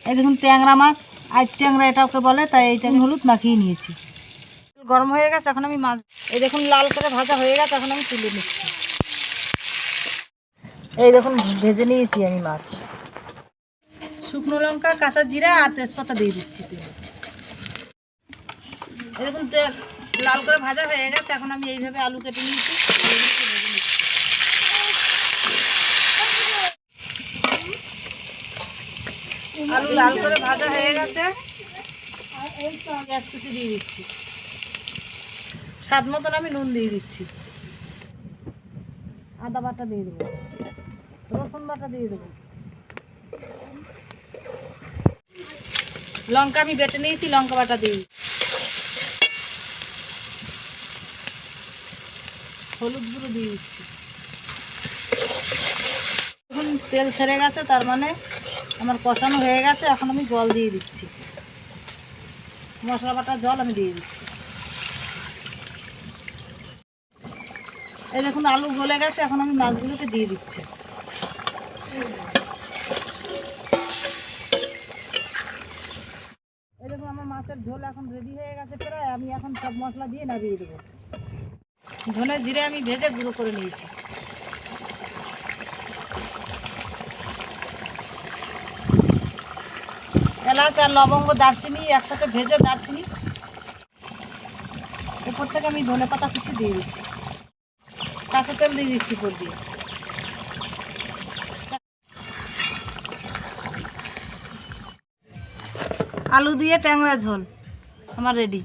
এই দেখুন ট্যাংরা মাছ, আর ট্যাংরা এটা ওকে বলে, তাই এইটা আমি হলুদ মাখিয়ে নিয়েছি। গরম হয়ে গেছে, এখন আমি মাছ, এই দেখুন লাল করে ভাজা হয়ে গেছে, এখন আমি তুলে নিচ্ছি। এই দেখুন ভেজে নিয়েছি আমি মাছ। শুকনো লঙ্কা, কাঁচা জিরা আর তেজপাতা দিয়ে দিচ্ছি। এই দেখুন লাল করে ভাজা হয়ে গেছে, এখন আমি এইভাবে আলু কেটে নিয়েছি, আলুগুলোকে ভেজে নিচ্ছি। আলু লাল করে ভাজা হয়ে গেছে, পেঁয়াজ কুচি দিয়ে দিচ্ছি। স্বাদ মতন আমি নুন দিয়ে দিচ্ছি। আদা বাটা দিয়ে দেবো, রসুন বাটা দিয়ে দেবো, লঙ্কা আমি বেটে নিয়েছি, লঙ্কা বাটা দিই, হলুদ গুঁড়ো দিয়ে দিচ্ছি। এখন তেল ছেড়ে গেছে, তার মানে আমার কষানো হয়ে গেছে। এখন আমি জল দিয়ে দিচ্ছি, মশলা বাটার জল আমি দিয়ে দিচ্ছি। এই দেখুন আলু গলে গেছে, এখন আমি মাছগুলোকে দিয়ে দিচ্ছি। এই দেখুন আমার মাছের ঝোল এখন রেডি হয়ে গেছে প্রায়। আমি এখন সব মশলা দিয়ে নামিয়ে দেবো। ধনে জিরে আমি ভেজে গুঁড়ো করে নিয়েছি। এলাচ আর লবঙ্গ, দারচিনি একসাথে ভেজে, দারচিনি উপর থেকে আমি ধনে পাতা কুচি দিয়ে দিচ্ছি, কাঁচা তেল দিয়ে দিচ্ছি উপর দিয়ে। আলু দিয়ে ট্যাংরা ঝোল আমার রেডি।